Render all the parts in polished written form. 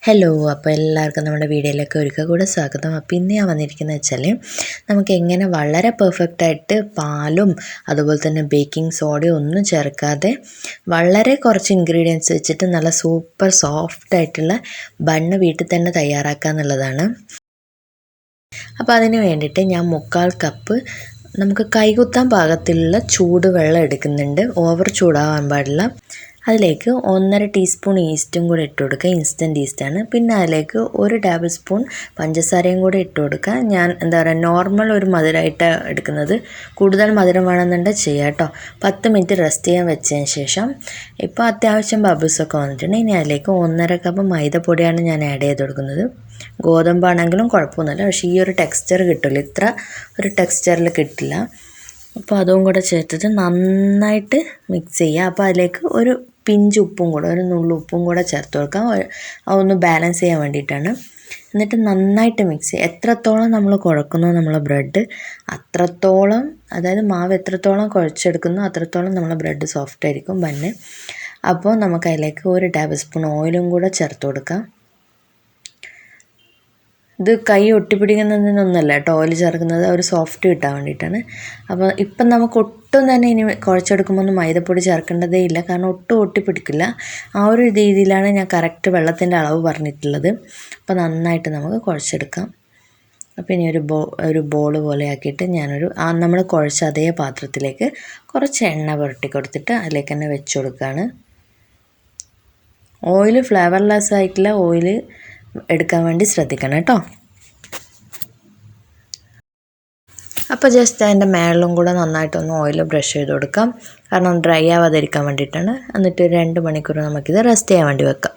Hello, അപ്പോൾ എല്ലാവർക്കും നമ്മുടെ വീഡിയോയിലേക്ക് ഒരിക്കൽ കൂടെ സ്വാഗതം. അപ്പോൾ ഇന്ന് ഞാൻ വന്നിരിക്കുന്നത് വെച്ചാൽ നമുക്ക് എങ്ങനെ വളരെ പെർഫെക്റ്റായിട്ട് പാലും അതുപോലെ തന്നെ ബേക്കിംഗ് സോഡയും ഒന്നും ചേർക്കാതെ വളരെ കുറച്ച് ഇൻഗ്രീഡിയൻസ് വെച്ചിട്ട് നല്ല സൂപ്പർ സോഫ്റ്റ് ആയിട്ടുള്ള ബണ്ണ് വീട്ടിൽ തന്നെ തയ്യാറാക്കുക എന്നുള്ളതാണ്. അപ്പോൾ അതിന് വേണ്ടിയിട്ട് ഞാൻ 3/4 കപ്പ് നമുക്ക് കൈകുത്താൻ പാകത്തിലുള്ള ചൂടുവെള്ളം എടുക്കുന്നുണ്ട്. ഓവർ ചൂടാവാൻ പാടില്ല. അതിലേക്ക് 1.5 ടീസ്പൂൺ ഈസ്റ്റും കൂടെ ഇട്ട് കൊടുക്കുക. ഇൻസ്റ്റൻറ്റ് ഈസ്റ്റാണ്. പിന്നെ അതിലേക്ക് 1 ടേബിൾ സ്പൂൺ പഞ്ചസാരയും കൂടെ ഇട്ട് കൊടുക്കുക. ഞാൻ നോർമൽ ഒരു മധുരമായിട്ട് എടുക്കുന്നത്. കൂടുതൽ മധുരം വേണമെന്നുണ്ടെങ്കിൽ ചെയ്യാം കേട്ടോ. 10 മിനിറ്റ് റെസ്റ്റ് ചെയ്യാൻ വെച്ചതിന് ശേഷം ഇപ്പോൾ അത്യാവശ്യം ബബിൾസൊക്കെ വന്നിട്ടുണ്ട്. ഇനി അതിലേക്ക് 1.5 കപ്പ് മൈദപ്പൊടിയാണ് ഞാൻ ആഡ് ചെയ്ത് കൊടുക്കുന്നത്. ഗോതമ്പാണെങ്കിലും കുഴപ്പമൊന്നുമില്ല, പക്ഷേ ഈ ഒരു ടെക്സ്ചർ കിട്ടില്ല, ഇത്ര ഒരു ടെക്സ്ചറിൽ കിട്ടില്ല. അപ്പോൾ അതും കൂടെ ചേർത്തിട്ട് നന്നായിട്ട് മിക്സ് ചെയ്യുക. അപ്പോൾ അതിലേക്ക് ഒരു പിഞ്ച് ഉപ്പും കൂടെ, ഒരു നുള്ളു ഉപ്പും കൂടെ ചേർത്ത് കൊടുക്കാം. അതൊന്ന് ബാലൻസ് ചെയ്യാൻ വേണ്ടിയിട്ടാണ്. എന്നിട്ട് നന്നായിട്ട് മിക്സ് ചെയ്യുക. എത്രത്തോളം നമ്മൾ കുഴക്കുന്നോ നമ്മളെ ബ്രെഡ്, അത്രത്തോളം, അതായത് മാവ് എത്രത്തോളം കുഴച്ചെടുക്കുന്നോ അത്രത്തോളം നമ്മളെ ബ്രെഡ് സോഫ്റ്റ് ആയിരിക്കും ബന്ന്. അപ്പോൾ നമുക്ക് അതിലേക്ക് 1 ടേബിൾ സ്പൂൺ ഓയിലും കൂടെ ചേർത്ത് കൊടുക്കാം. ഇത് കൈ ഒട്ടിപ്പിടിക്കുന്നതിനൊന്നുമല്ല കേട്ടോ ഓയിൽ ചേർക്കുന്നത്, ഒരു സോഫ്റ്റ് കിട്ടാൻ വേണ്ടിയിട്ടാണ്. അപ്പോൾ ഇപ്പം നമുക്ക് ഒട്ടും തന്നെ ഇനി കുഴച്ചെടുക്കുമ്പോൾ ഒന്നും മൈദപ്പൊടി ചേർക്കേണ്ടതേ ഇല്ല, കാരണം ഒട്ടും ഒട്ടിപ്പിടിക്കില്ല. ആ ഒരു രീതിയിലാണ് ഞാൻ കറക്റ്റ് വെള്ളത്തിൻ്റെ അളവ് പറഞ്ഞിട്ടുള്ളത്. അപ്പോൾ നന്നായിട്ട് നമുക്ക് കുഴച്ചെടുക്കാം. അപ്പോൾ ഇനി ഒരു ബോൾ പോലെ ആക്കിയിട്ട് ഞാനൊരു നമ്മൾ കുഴച്ച അതേ പാത്രത്തിലേക്ക് കുറച്ച് എണ്ണ പുരട്ടി കൊടുത്തിട്ട് അതിലേക്ക് തന്നെ വെച്ച് കൊടുക്കുകയാണ്. ഓയിൽ ഫ്ലേവർലെസ് ആയിട്ടുള്ള ഓയിൽ എടുക്കാൻ വേണ്ടി ശ്രദ്ധിക്കണം കേട്ടോ. അപ്പോൾ ജസ്റ്റ് അതിൻ്റെ മേളിലും കൂടെ നന്നായിട്ടൊന്ന് ഓയിൽ ബ്രഷ് ചെയ്ത് കൊടുക്കാം, കാരണം ഡ്രൈ ആവാതിരിക്കാൻ വേണ്ടിയിട്ടാണ്. എന്നിട്ട് 2 മണിക്കൂർ നമുക്കിത് റെസ്റ്റ് ചെയ്യാൻ വേണ്ടി വെക്കാം.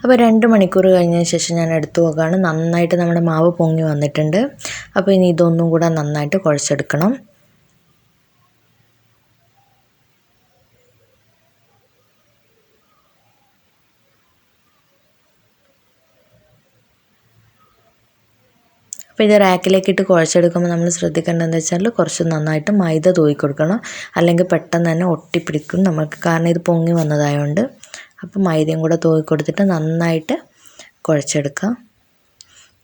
അപ്പോൾ 2 മണിക്കൂർ കഴിഞ്ഞതിന് ശേഷം ഞാൻ എടുത്തു നോക്കുകയാണ്. നന്നായിട്ട് നമ്മുടെ മാവ് പൊങ്ങി വന്നിട്ടുണ്ട്. അപ്പോൾ ഇനി ഇതൊന്നും കൂടെ നന്നായിട്ട് കുഴച്ചെടുക്കണം. അപ്പോൾ ഇത് റാക്കിലേക്ക് ഇട്ട് കുഴച്ചെടുക്കുമ്പോൾ നമ്മൾ ശ്രദ്ധിക്കേണ്ടതെന്ന് വെച്ചാൽ കുറച്ച് നന്നായിട്ട് മൈദ തൂവി കൊടുക്കണം, അല്ലെങ്കിൽ പെട്ടെന്ന് തന്നെ ഒട്ടിപ്പിടിക്കും നമുക്ക്, കാരണം ഇത് പൊങ്ങി വന്നതായതുകൊണ്ട്. അപ്പോൾ മൈദയും കൂടെ തൂവി കൊടുത്തിട്ട് നന്നായിട്ട് കുഴച്ചെടുക്കാം.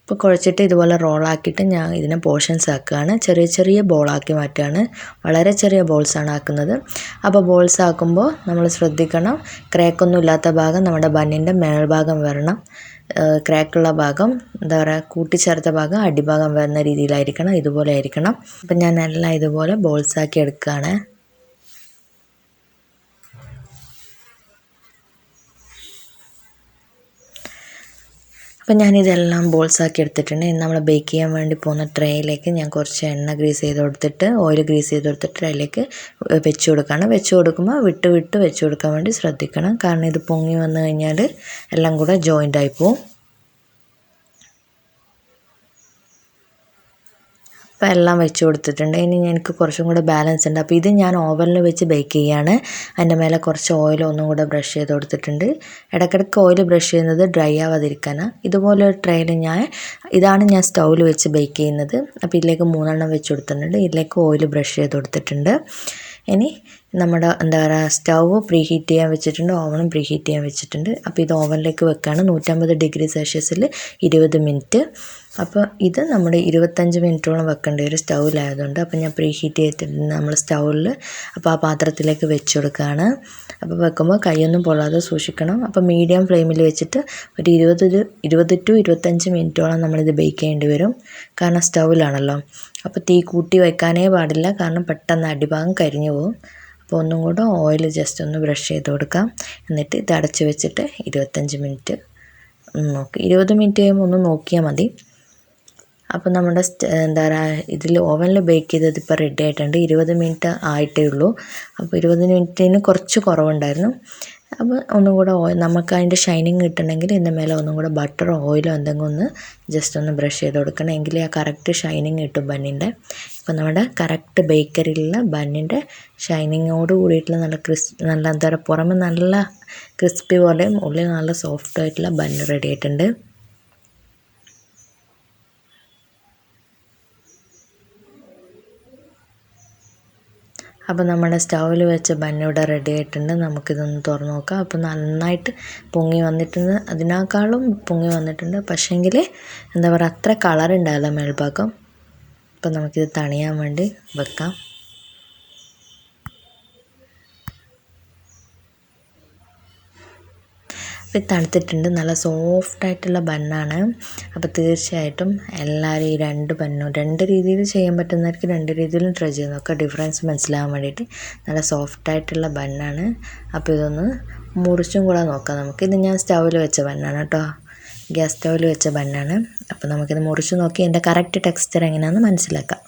ഇപ്പോൾ കുഴച്ചിട്ട് ഇതുപോലെ റോളാക്കിയിട്ട് ഞാൻ ഇതിനെ പോർഷൻസ് ആക്കുകയാണ്. ചെറിയ ചെറിയ ബോളാക്കി മാറ്റുകയാണ്. വളരെ ചെറിയ ബോൾസാണ് ആക്കുന്നത്. അപ്പോൾ ബോൾസ് ആക്കുമ്പോൾ നമ്മൾ ശ്രദ്ധിക്കണം, ക്രാക്കൊന്നും ഇല്ലാത്ത ഭാഗം നമ്മുടെ ബണ്ണിൻ്റെ മേൽഭാഗം വരണം. ക്രാക്കുള്ള ഭാഗം, കൂട്ടിച്ചേർത്ത ഭാഗം അടിഭാഗം വരുന്ന രീതിയിലായിരിക്കണം, ഇതുപോലെ ആയിരിക്കണം. അപ്പം ഞാൻ എല്ലാം ഇതുപോലെ ബോൾസാക്കി എടുക്കുകയാണ്. അപ്പം ഞാനിതെല്ലാം ബോൾസാക്കി എടുത്തിട്ടുണ്ട്. ഇനി നമ്മൾ ബേക്ക് ചെയ്യാൻ വേണ്ടി പോകുന്ന ട്രേയിലേക്ക് ഞാൻ കുറച്ച് എണ്ണ ഗ്രീസ് ചെയ്ത് കൊടുത്തിട്ട്, ഓയിൽ ഗ്രീസ് ചെയ്ത് കൊടുത്തിട്ട് അതിലേക്ക് വെച്ച് കൊടുക്കുകയാണ്. വെച്ച് കൊടുക്കുമ്പോൾ വിട്ട് വെച്ച് കൊടുക്കാൻ വേണ്ടി ശ്രദ്ധിക്കണം, കാരണം ഇത് പൊങ്ങി വന്നു കഴിഞ്ഞാൽ എല്ലാം കൂടെ ജോയിൻ്റ് ആയി പോവും. അപ്പോൾ എല്ലാം വെച്ച് കൊടുത്തിട്ടുണ്ട്. ഇനി എനിക്ക് കുറച്ചും കൂടെ ബാലൻസ് ഉണ്ട്. അപ്പോൾ ഇത് ഞാൻ ഓവനിൽ വെച്ച് ബേക്ക് ചെയ്യുകയാണ്. അതിൻ്റെ മേലെ കുറച്ച് ഓയിൽ ഒന്നും കൂടെ ബ്രഷ് ചെയ്ത് കൊടുത്തിട്ടുണ്ട്. ഇടയ്ക്കിടയ്ക്ക് ഓയിൽ ബ്രഷ് ചെയ്യുന്നത് ഡ്രൈ ആവാതിരിക്കാനാണ്. ഇതുപോലെ ഒരു ട്രേയിൽ ഇതാണ് ഞാൻ സ്റ്റൗവിൽ വെച്ച് ബേക്ക് ചെയ്യുന്നത്. അപ്പോൾ ഇതിലേക്ക് 3 വെച്ച് കൊടുത്തിട്ടുണ്ട്. ഇതിലേക്ക് ഓയിൽ ബ്രഷ് ചെയ്ത് കൊടുത്തിട്ടുണ്ട്. ഇനി നമ്മുടെ സ്റ്റൗവ് പ്രീ ഹീറ്റ് ചെയ്യാൻ വെച്ചിട്ടുണ്ട്, ഓവനും പ്രീ ഹീറ്റ് ചെയ്യാൻ വെച്ചിട്ടുണ്ട്. അപ്പോൾ ഇത് ഓവനിലേക്ക് വെക്കുകയാണ് 150 ഡിഗ്രി സെൽഷ്യസിൽ 20 മിനിറ്റ്. അപ്പോൾ ഇത് നമ്മുടെ 25 മിനിറ്റോളം വെക്കേണ്ട ഒരു സ്റ്റൗവിലായതുകൊണ്ട് അപ്പോൾ ഞാൻ പ്രീ ഹീറ്റ് ചെയ്തിട്ടുണ്ട് നമ്മൾ സ്റ്റൗവിൽ. അപ്പോൾ ആ പാത്രത്തിലേക്ക് വെച്ച് കൊടുക്കുകയാണ്. അപ്പോൾ വെക്കുമ്പോൾ കൈയൊന്നും പൊള്ളാതെ സൂക്ഷിക്കണം. അപ്പോൾ മീഡിയം ഫ്ലെയിമിൽ വെച്ചിട്ട് ഒരു 20 to 25 മിനിറ്റോളം നമ്മളിത് ബേക്ക് ചെയ്യേണ്ടി വരും, കാരണം സ്റ്റൗവിലാണല്ലോ. അപ്പോൾ തീ കൂട്ടി വയ്ക്കാനേ പാടില്ല, കാരണം പെട്ടെന്ന് അടിഭാഗം കരിഞ്ഞു പോകും. അപ്പോൾ ഒന്നും കൂടെ ഓയിൽ ജസ്റ്റ് ഒന്ന് ബ്രഷ് ചെയ്ത് കൊടുക്കാം. എന്നിട്ട് ഇത് അടച്ച് വെച്ചിട്ട് 25 മിനിറ്റ് നോക്കി, 20 മിനിറ്റ് കഴിയുമ്പോൾ ഒന്ന് നോക്കിയാൽ മതി. അപ്പോൾ നമ്മുടെ ഇതിൽ ഓവനിൽ ബേക്ക് ചെയ്തത് ഇപ്പോൾ റെഡി ആയിട്ടുണ്ട്. 20 മിനിറ്റ് ആയിട്ടേ ഉള്ളൂ. അപ്പോൾ 20 മിനിറ്റിന് കുറച്ച് കുറവുണ്ടായിരുന്നു. അപ്പോൾ ഒന്നും കൂടെ നമുക്ക് അതിൻ്റെ ഷൈനിങ് കിട്ടണമെങ്കിൽ ഇതിൻ്റെ മേലെ ഒന്നും കൂടെ ബട്ടറോ ഓയിലോ എന്തെങ്കിലും ഒന്ന് ജസ്റ്റ് ഒന്ന് ബ്രഷ് ചെയ്ത് കൊടുക്കണം, എങ്കിലേ ആ കറക്റ്റ് ഷൈനിങ് കിട്ടും ബണ്ണിൻ്റെ. ഇപ്പോൾ നമ്മുടെ കറക്റ്റ് ബേക്കറിയിലുള്ള ബണ്ണിൻ്റെ ഷൈനിങ്ങോട് കൂടിയിട്ടുള്ള നല്ല പുറമെ നല്ല ക്രിസ്പി പോലെയും ഉള്ളിൽ നല്ല സോഫ്റ്റ് ആയിട്ടുള്ള ബണ്ണ് റെഡി ആയിട്ടുണ്ട്. അപ്പോൾ നമ്മുടെ സ്റ്റൗവിൽ വെച്ച ബൺ ഇവിടെ റെഡി ആയിട്ടുണ്ട്. നമുക്കിതൊന്ന് തുറന്ന് നോക്കാം. അപ്പോൾ നന്നായിട്ട് പൊങ്ങി വന്നിട്ടുണ്ട്, അതിനേക്കാളും പൊങ്ങി വന്നിട്ടുണ്ട്. പക്ഷേങ്കിൽ എന്താ പറയുക, അത്ര കളർ ഉണ്ടാവില്ല മേൽഭാഗം. അപ്പോൾ നമുക്കിത് തണിയാൻ വേണ്ടി വെക്കാം. ഇത് തണുത്തിട്ടുണ്ട്, നല്ല സോഫ്റ്റായിട്ടുള്ള ബണ്ണാണ്. അപ്പോൾ തീർച്ചയായിട്ടും എല്ലാവരും ഈ രണ്ട് രീതിയിൽ ചെയ്യാൻ പറ്റുന്നവർക്ക് 2 രീതിയിലും ട്രൈ ചെയ്ത് നോക്കുക, ഡിഫറൻസ് മനസ്സിലാകാൻ വേണ്ടിയിട്ട്. നല്ല സോഫ്റ്റായിട്ടുള്ള ബണ്ണാണ്. അപ്പോൾ ഇതൊന്ന് മുറിച്ചും കൂടെ നോക്കാം നമുക്ക്. ഇത് ഞാൻ സ്റ്റൗവിൽ വെച്ച ബണ്ണാണ് കേട്ടോ, ഗ്യാസ് സ്റ്റൗവിൽ വെച്ച ബണ്ണാണ്. അപ്പോൾ നമുക്കിത് മുറിച്ച് നോക്കി എൻ്റെ കറക്റ്റ് ടെക്സ്ചർ എങ്ങനെയാണെന്ന് മനസ്സിലാക്കാം.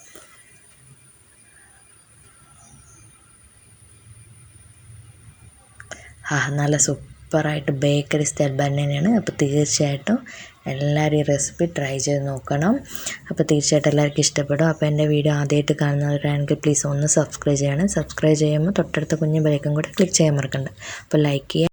നല്ല സൂപ്പറായിട്ട് ബേക്കറി സ്റ്റൈൽ ബൺ തന്നെയാണ്. അപ്പോൾ തീർച്ചയായിട്ടും എല്ലാവരും ഈ റെസിപ്പി ട്രൈ ചെയ്ത് നോക്കണം. അപ്പോൾ തീർച്ചയായിട്ടും എല്ലാവർക്കും ഇഷ്ടപ്പെടും. അപ്പോൾ എൻ്റെ വീഡിയോ ആദ്യമായിട്ട് കാണുന്നവരാണെങ്കിൽ പ്ലീസ് ഒന്ന് സബ്സ്ക്രൈബ് ചെയ്യണം. സബ്സ്ക്രൈബ് ചെയ്യുമ്പോൾ തൊട്ടടുത്ത കുഞ്ഞു ബെല്ലൈക്കൺ കൂടെ ക്ലിക്ക് ചെയ്യാൻ മറക്കണ്ട. അപ്പോൾ ലൈക്ക് ചെയ്യുക.